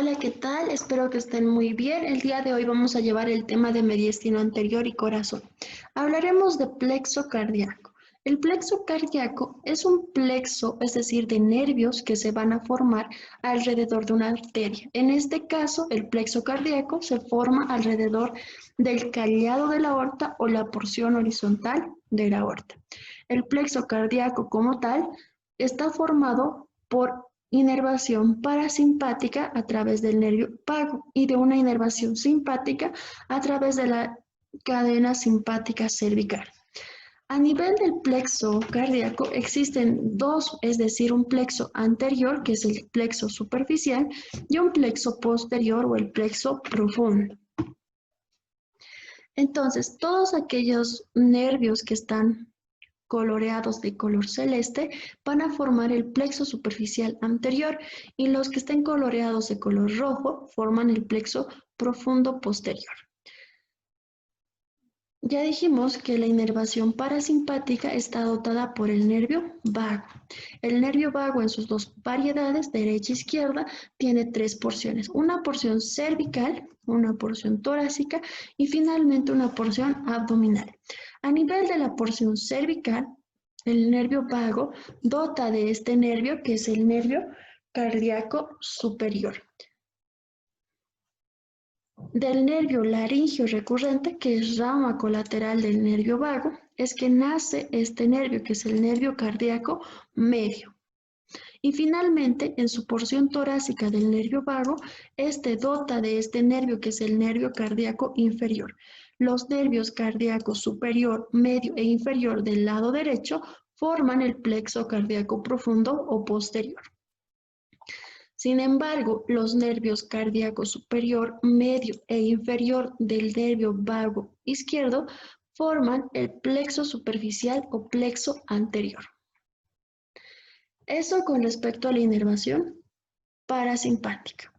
Hola, ¿qué tal? Espero que estén muy bien. El día de hoy vamos a llevar el tema de mediastino anterior y corazón. Hablaremos de plexo cardíaco. El plexo cardíaco es un plexo, es decir, de nervios que se van a formar alrededor de una arteria. En este caso, el plexo cardíaco se forma alrededor del callado de la aorta o la porción horizontal de la aorta. El plexo cardíaco como tal está formado por inervación parasimpática a través del nervio vago y de una inervación simpática a través de la cadena simpática cervical. A nivel del plexo cardíaco existen dos, es decir, un plexo anterior, que es el plexo superficial, y un plexo posterior o el plexo profundo. Entonces, todos aquellos nervios que están coloreados de color celeste van a formar el plexo superficial anterior y los que estén coloreados de color rojo forman el plexo profundo posterior. Ya dijimos que la inervación parasimpática está dotada por el nervio vago. El nervio vago en sus dos variedades, derecha e izquierda, tiene tres porciones. Una porción cervical, una porción torácica y finalmente una porción abdominal. A nivel de la porción cervical, el nervio vago dota de este nervio que es el nervio cardíaco superior. Del nervio laringio recurrente, que es rama colateral del nervio vago, es que nace este nervio, que es el nervio cardíaco medio. Y finalmente, en su porción torácica del nervio vago, este dota de este nervio, que es el nervio cardíaco inferior. Los nervios cardíacos superior, medio e inferior del lado derecho forman el plexo cardíaco profundo o posterior. Sin embargo, los nervios cardíaco superior, medio e inferior del nervio vago izquierdo forman el plexo superficial o plexo anterior. Eso con respecto a la inervación parasimpática.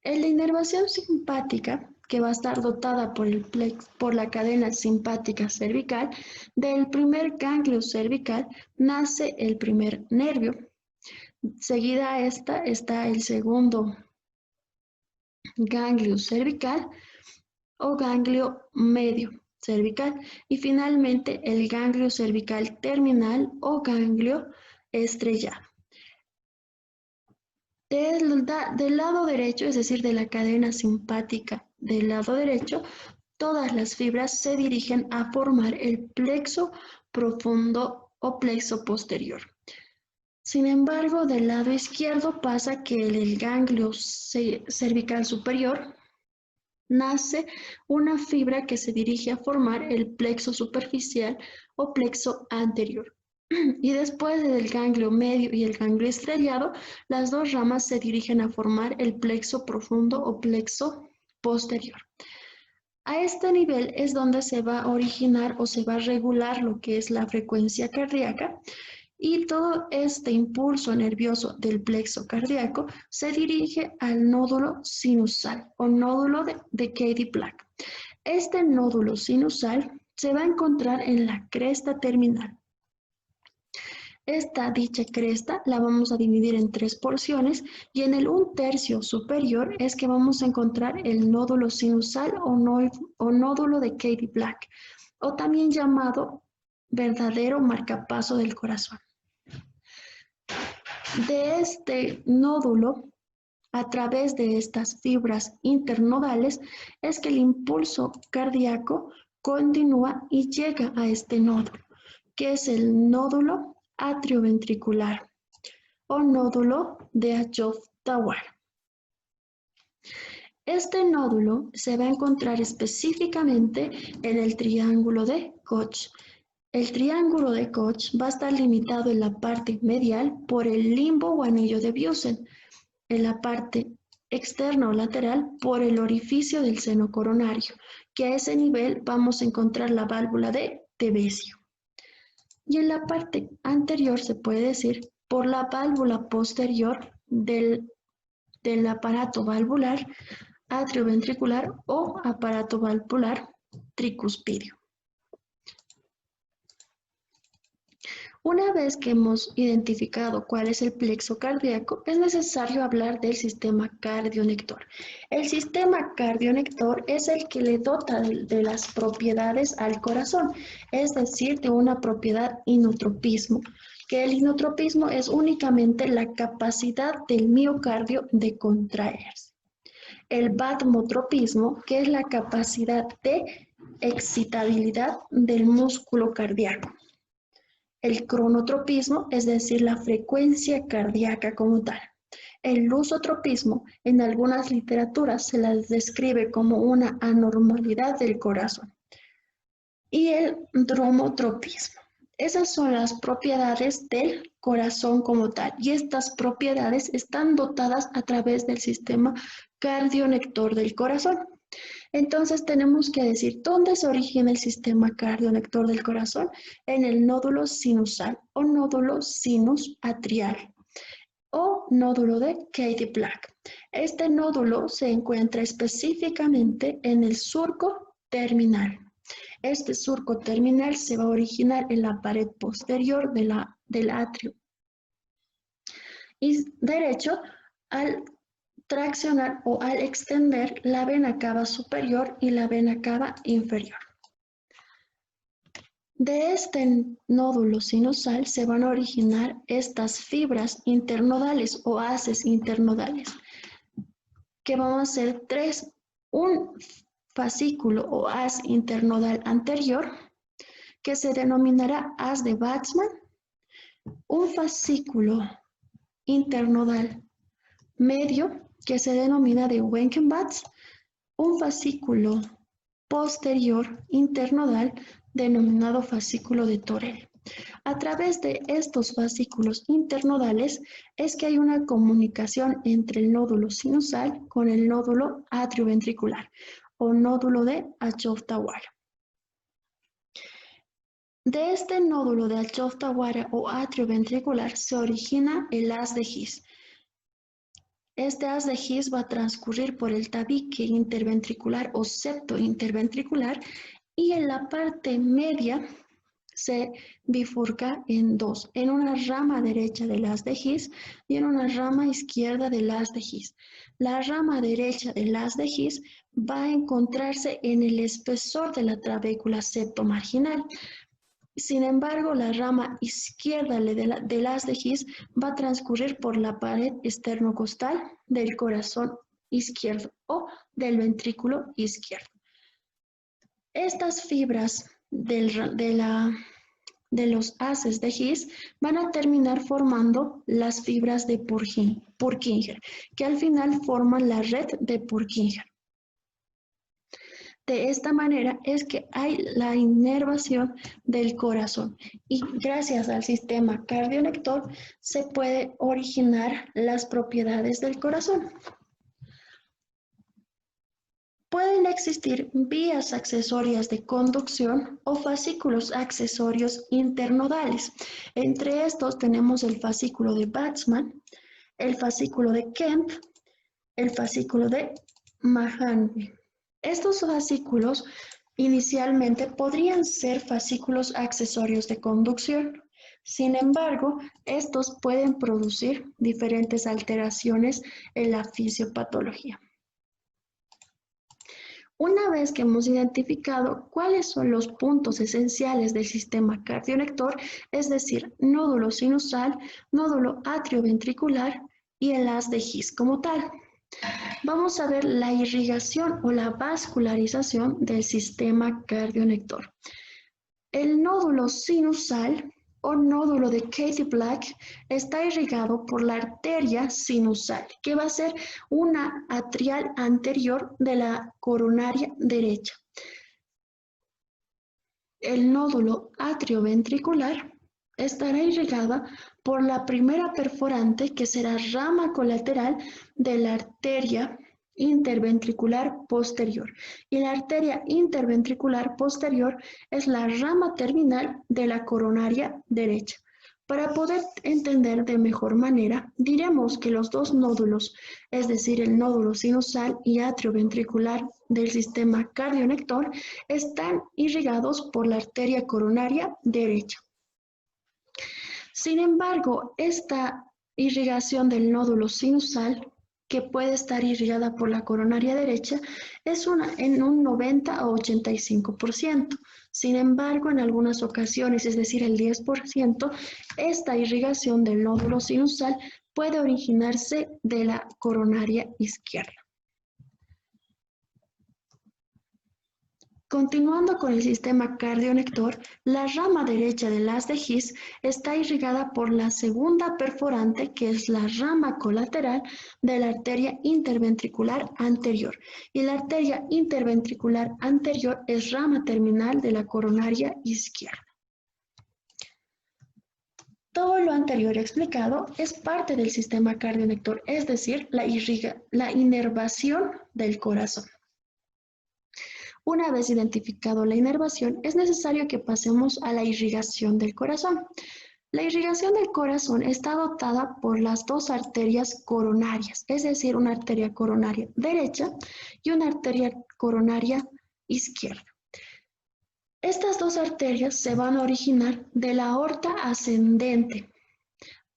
En la inervación simpática, que va a estar dotada por la cadena simpática cervical, del primer ganglio cervical nace el primer nervio. Seguida a esta está el segundo ganglio cervical o ganglio medio cervical y finalmente el ganglio cervical terminal o ganglio estrellado. Del lado derecho, es decir, de la cadena simpática del lado derecho, todas las fibras se dirigen a formar el plexo profundo o plexo posterior. Sin embargo, del lado izquierdo pasa que el ganglio cervical superior nace una fibra que se dirige a formar el plexo superficial o plexo anterior. Y después del ganglio medio y el ganglio estrellado, las dos ramas se dirigen a formar el plexo profundo o plexo posterior. A este nivel es donde se va a originar o se va a regular lo que es la frecuencia cardíaca y todo este impulso nervioso del plexo cardíaco se dirige al nódulo sinusal o nódulo de Cady-Black. Este nódulo sinusal se va a encontrar en la cresta terminal. Esta dicha cresta la vamos a dividir en tres porciones y en el 1/3 superior es que vamos a encontrar el nódulo sinusal o nódulo de Cady-Black, o también llamado verdadero marcapaso del corazón. De este nódulo, a través de estas fibras internodales, es que el impulso cardíaco continúa y llega a este nódulo, que es el nódulo atrioventricular o nódulo de Achof-Tawar. Este nódulo se va a encontrar específicamente en el triángulo de Koch. El triángulo de Koch va a estar limitado en la parte medial por el limbo o anillo de Biusen, en la parte externa o lateral por el orificio del seno coronario, que a ese nivel vamos a encontrar la válvula de Tevesio. Y en la parte anterior se puede decir por la válvula posterior del aparato valvular atrioventricular o aparato valvular tricuspidio. Una vez que hemos identificado cuál es el plexo cardíaco, es necesario hablar del sistema cardionector. El sistema cardionector es el que le dota de las propiedades al corazón, es decir, de una propiedad inotropismo, que el inotropismo es únicamente la capacidad del miocardio de contraerse. El vasomotropismo, que es la capacidad de excitabilidad del músculo cardíaco. El cronotropismo, es decir, la frecuencia cardíaca como tal. El lusotropismo, en algunas literaturas se las describe como una anormalidad del corazón. Y el dromotropismo. Esas son las propiedades del corazón como tal. Y estas propiedades están dotadas a través del sistema cardionector del corazón. Entonces tenemos que decir, ¿dónde se origina el sistema cardionector del corazón? En el nódulo sinusal o nódulo sinus atrial o nódulo de Katy-Black. Este nódulo se encuentra específicamente en el surco terminal. Este surco terminal se va a originar en la pared posterior del atrio y derecho al traccionar o al extender la vena cava superior y la vena cava inferior. De este nódulo sinusal se van a originar estas fibras internodales o haces internodales, que van a ser tres: un fascículo o haz internodal anterior, que se denominará haz de Weizmann, un fascículo internodal medio, que se denomina de Wenckebach, un fascículo posterior internodal denominado fascículo de Torel. A través de estos fascículos internodales es que hay una comunicación entre el nódulo sinusal con el nódulo atrioventricular o nódulo de Achof-Tawara. De este nódulo de Achof-Tawara o atrioventricular se origina el haz de His. Este haz de His va a transcurrir por el tabique interventricular o septo interventricular y en la parte media se bifurca en dos, en una rama derecha del haz de His y en una rama izquierda del haz de His. La rama derecha del haz de His va a encontrarse en el espesor de la trabécula septomarginal. Sin embargo, la rama izquierda del haz de His va a transcurrir por la pared esternocostal del corazón izquierdo o del ventrículo izquierdo. Estas fibras de los haces de His van a terminar formando las fibras de Purkinje, que al final forman la red de Purkinje. De esta manera es que hay la inervación del corazón y gracias al sistema cardionector se puede originar las propiedades del corazón. Pueden existir vías accesorias de conducción o fascículos accesorios internodales. Entre estos tenemos el fascículo de Weizmann, el fascículo de Kemp, el fascículo de Mahaney. Estos fascículos inicialmente podrían ser fascículos accesorios de conducción. Sin embargo, estos pueden producir diferentes alteraciones en la fisiopatología. Una vez que hemos identificado cuáles son los puntos esenciales del sistema cardionector, es decir, nódulo sinusal, nódulo atrioventricular y el haz de His como tal, vamos a ver la irrigación o la vascularización del sistema cardionector. El nódulo sinusal o nódulo de Katy-Black está irrigado por la arteria sinusal, que va a ser una atrial anterior de la coronaria derecha. El nódulo atrioventricular estará irrigada por la primera perforante, que será rama colateral de la arteria interventricular posterior. Y la arteria interventricular posterior es la rama terminal de la coronaria derecha. Para poder entender de mejor manera, diremos que los dos nódulos, es decir, el nódulo sinusal y atrioventricular del sistema cardionector, están irrigados por la arteria coronaria derecha. Sin embargo, esta irrigación del nódulo sinusal, que puede estar irrigada por la coronaria derecha, es en un 90 o 85%. Sin embargo, en algunas ocasiones, es decir, el 10%, esta irrigación del nódulo sinusal puede originarse de la coronaria izquierda. Continuando con el sistema cardionector, la rama derecha del haz de His está irrigada por la segunda perforante, que es la rama colateral de la arteria interventricular anterior. Y la arteria interventricular anterior es rama terminal de la coronaria izquierda. Todo lo anterior explicado es parte del sistema cardionector, es decir, la inervación del corazón. Una vez identificado la inervación, es necesario que pasemos a la irrigación del corazón. La irrigación del corazón está dotada por las dos arterias coronarias, es decir, una arteria coronaria derecha y una arteria coronaria izquierda. Estas dos arterias se van a originar de la aorta ascendente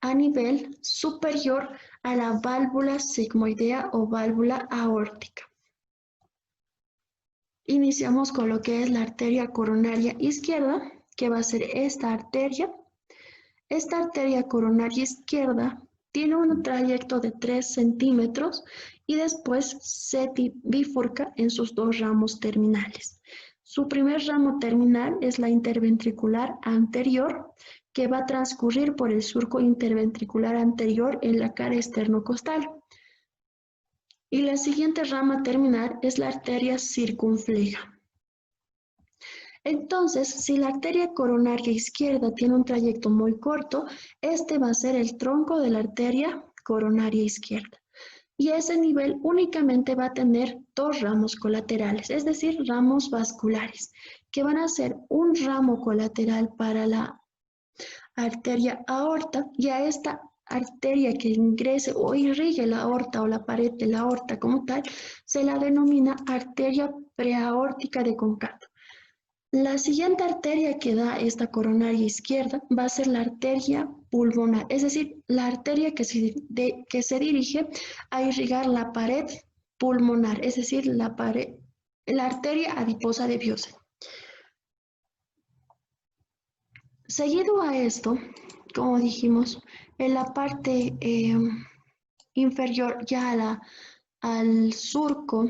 a nivel superior a la válvula sigmoidea o válvula aórtica. Iniciamos con lo que es la arteria coronaria izquierda, que va a ser esta arteria. Esta arteria coronaria izquierda tiene un trayecto de 3 centímetros y después se bifurca en sus dos ramos terminales. Su primer ramo terminal es la interventricular anterior, que va a transcurrir por el surco interventricular anterior en la cara esternocostal. Y la siguiente rama terminal es la arteria circunfleja. Entonces, si la arteria coronaria izquierda tiene un trayecto muy corto, este va a ser el tronco de la arteria coronaria izquierda. Y ese nivel únicamente va a tener dos ramos colaterales, es decir, ramos vasculares, que van a ser un ramo colateral para la arteria aorta, y a esta arteria que ingrese o irrigue la aorta o la pared de la aorta como tal, se la denomina arteria preaórtica de Concato. La siguiente arteria que da esta coronaria izquierda va a ser la arteria pulmonar, es decir, la arteria que se dirige a irrigar la pared pulmonar, es decir, la arteria adiposa de Biosen. Seguido a esto, como dijimos, en la parte inferior ya al surco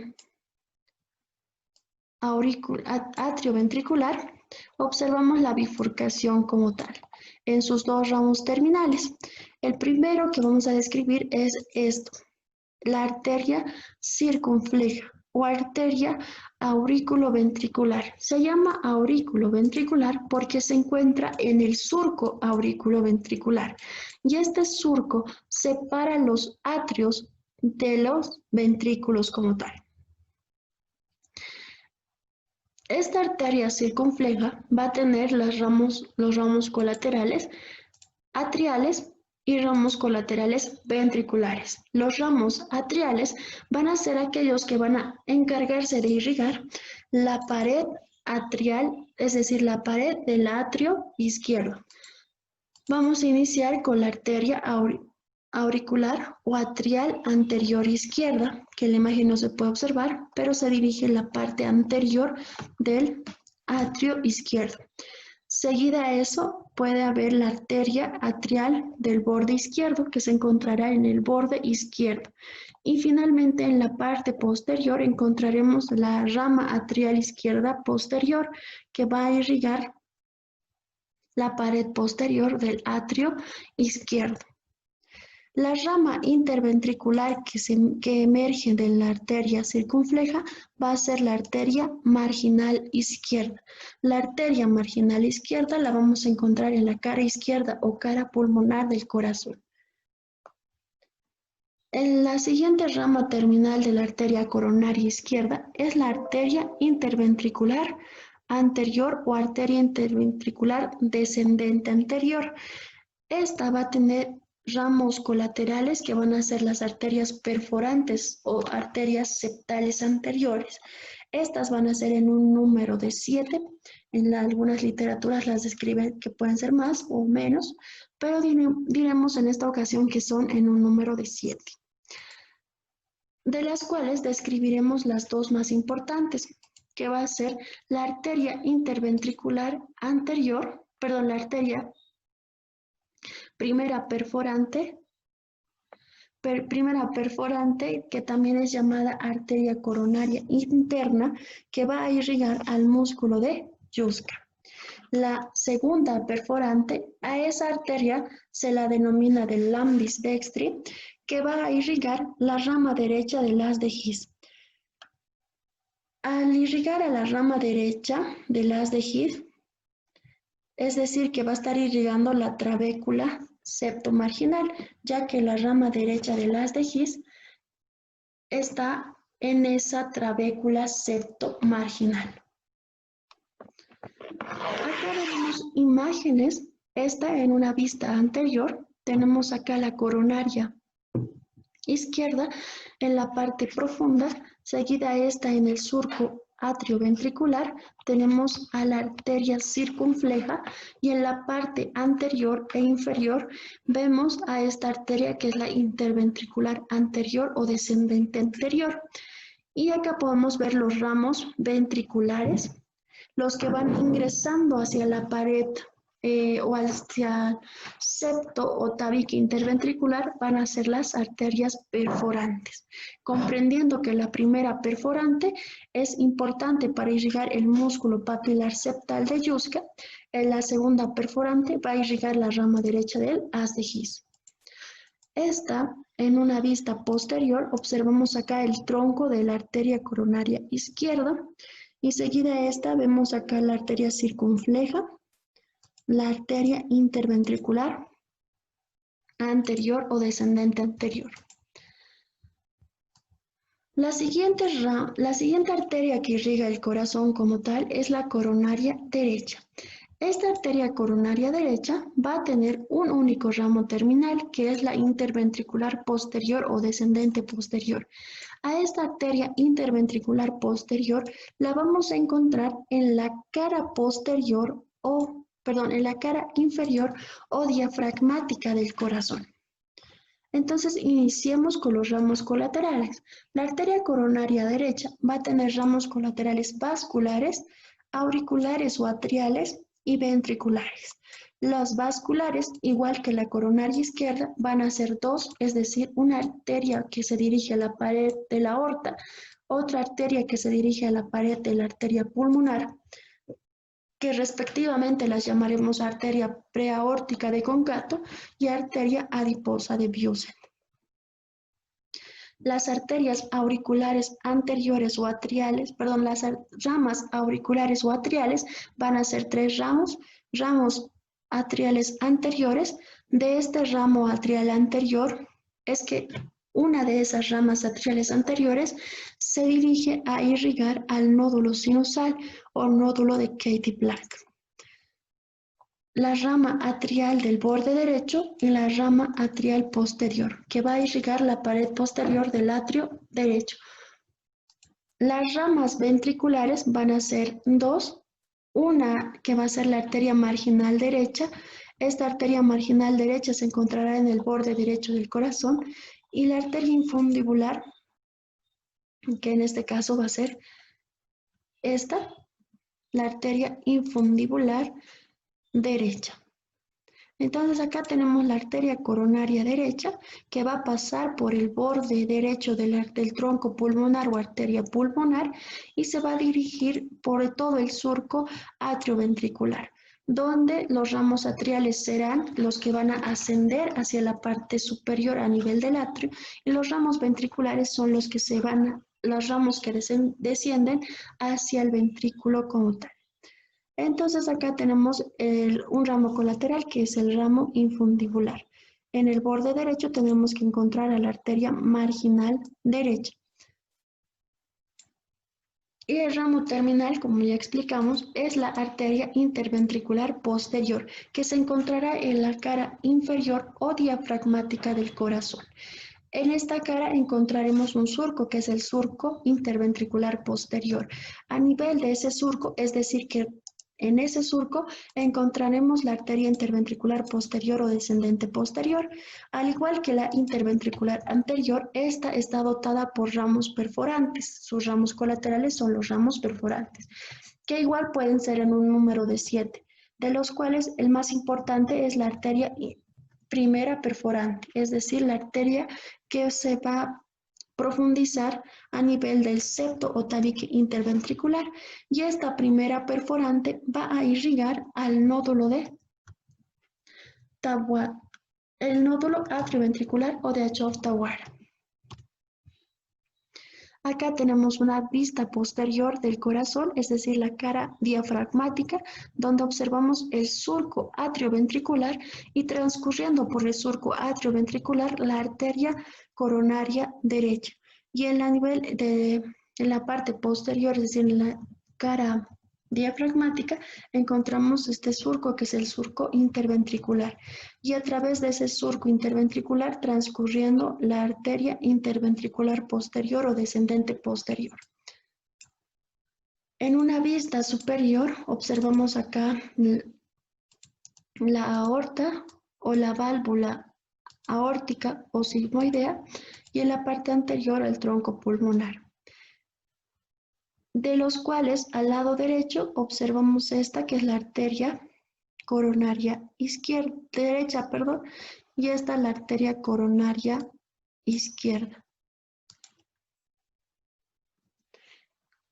atrioventricular, observamos la bifurcación como tal, en sus dos ramos terminales. El primero que vamos a describir es esto, la arteria circunfleja o arteria auriculoventricular. Se llama auriculoventricular porque se encuentra en el surco auriculoventricular y este surco separa los atrios de los ventrículos como tal. Esta arteria circunfleja va a tener los ramos colaterales atriales y ramos colaterales ventriculares. Los ramos atriales van a ser aquellos que van a encargarse de irrigar la pared atrial, es decir, la pared del atrio izquierdo. Vamos a iniciar con la arteria auricular o atrial anterior izquierda, que en la imagen no se puede observar, pero se dirige en la parte anterior del atrio izquierdo. Seguida a eso puede haber la arteria atrial del borde izquierdo, que se encontrará en el borde izquierdo. Y finalmente en la parte posterior encontraremos la rama atrial izquierda posterior, que va a irrigar la pared posterior del atrio izquierdo. La rama interventricular que emerge de la arteria circunfleja va a ser la arteria marginal izquierda. La arteria marginal izquierda la vamos a encontrar en la cara izquierda o cara pulmonar del corazón. En la siguiente rama terminal de la arteria coronaria izquierda es la arteria interventricular anterior o arteria interventricular descendente anterior. Esta va a tener ramos colaterales que van a ser las arterias perforantes o arterias septales anteriores. Estas van a ser en un número de 7 En algunas literaturas las describen que pueden ser más o menos, pero diremos en esta ocasión que son en un número de 7, de las cuales describiremos las dos más importantes, que va a ser la arteria interventricular anterior, perdón, la arteria primera perforante, que también es llamada arteria coronaria interna, que va a irrigar al músculo de Yuska. La segunda perforante, a esa arteria se la denomina del lambis dextri, que va a irrigar la rama derecha del haz de His. Al irrigar a la rama derecha del haz de His, es decir, que va a estar irrigando la trabécula septomarginal, ya que la rama derecha del haz de His está en esa trabécula septomarginal. Acá vemos imágenes, esta en una vista anterior, tenemos acá la coronaria izquierda en la parte profunda, seguida esta en el surco atrioventricular, tenemos a la arteria circunfleja y en la parte anterior e inferior vemos a esta arteria que es la interventricular anterior o descendente anterior. Y acá podemos ver los ramos ventriculares, los que van ingresando hacia la pared o hacia el septo o tabique interventricular van a ser las arterias perforantes, comprendiendo que la primera perforante es importante para irrigar el músculo papilar septal de Yuska, la segunda perforante va a irrigar la rama derecha del haz de His. Esta, en una vista posterior, observamos acá el tronco de la arteria coronaria izquierda y seguida esta vemos acá la arteria circunfleja, la arteria interventricular anterior o descendente anterior. La siguiente arteria que irriga el corazón como tal es la coronaria derecha. Esta arteria coronaria derecha va a tener un único ramo terminal, que es la interventricular posterior o descendente posterior. A esta arteria interventricular posterior la vamos a encontrar en la cara posterior en la cara inferior o diafragmática del corazón. Entonces iniciemos con los ramos colaterales. La arteria coronaria derecha va a tener ramos colaterales vasculares, auriculares o atriales y ventriculares. Los vasculares, igual que la coronaria izquierda, van a ser dos, es decir, una arteria que se dirige a la pared de la aorta, otra arteria que se dirige a la pared de la arteria pulmonar, que respectivamente las llamaremos arteria preaórtica de Concato y arteria adiposa de Biusen. Las arterias auriculares anteriores o atriales, las ramas auriculares o atriales van a ser tres ramos atriales anteriores. De este ramo atrial anterior es que una de esas ramas atriales anteriores se dirige a irrigar al nódulo sinusal o nódulo de Katy-Black. La rama atrial del borde derecho y la rama atrial posterior, que va a irrigar la pared posterior del atrio derecho. Las ramas ventriculares van a ser dos, una que va a ser la arteria marginal derecha. Esta arteria marginal derecha se encontrará en el borde derecho del corazón, y la arteria infundibular, que en este caso va a ser esta, la arteria infundibular derecha. Entonces acá tenemos la arteria coronaria derecha que va a pasar por el borde derecho del tronco pulmonar o arteria pulmonar y se va a dirigir por todo el surco atrioventricular, donde los ramos atriales serán los que van a ascender hacia la parte superior a nivel del atrio y los ramos ventriculares son los ramos que descienden hacia el ventrículo como tal. Entonces acá tenemos un ramo colateral que es el ramo infundibular. En el borde derecho tenemos que encontrar a la arteria marginal derecha. Y el ramo terminal, como ya explicamos, es la arteria interventricular posterior, que se encontrará en la cara inferior o diafragmática del corazón. En esta cara encontraremos un surco, que es el surco interventricular posterior. A nivel de ese surco, es decir, que En ese surco encontraremos la arteria interventricular posterior o descendente posterior. Al igual que la interventricular anterior, esta está dotada por ramos perforantes. Sus ramos colaterales son los ramos perforantes, que igual pueden ser en un número de 7, de los cuales el más importante es la arteria primera perforante, es decir, la arteria que se va a profundizar a nivel del septo o tabique interventricular, y esta primera perforante va a irrigar al nódulo de Tawara, el nódulo atrioventricular o de Achof-Tawara. Acá tenemos una vista posterior del corazón, es decir, la cara diafragmática, donde observamos el surco atrioventricular y transcurriendo por el surco atrioventricular la arteria coronaria derecha. Y en la parte posterior, es decir, en la cara diafragmática, encontramos este surco que es el surco interventricular, y a través de ese surco interventricular transcurriendo la arteria interventricular posterior o descendente posterior. En una vista superior observamos acá la aorta o la válvula aórtica o sigmoidea, y en la parte anterior el tronco pulmonar, de los cuales al lado derecho observamos esta que es la arteria coronaria derecha, y esta la arteria coronaria izquierda.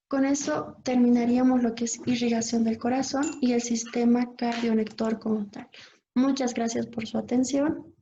Con eso terminaríamos lo que es irrigación del corazón y el sistema cardionector como tal. Muchas gracias por su atención.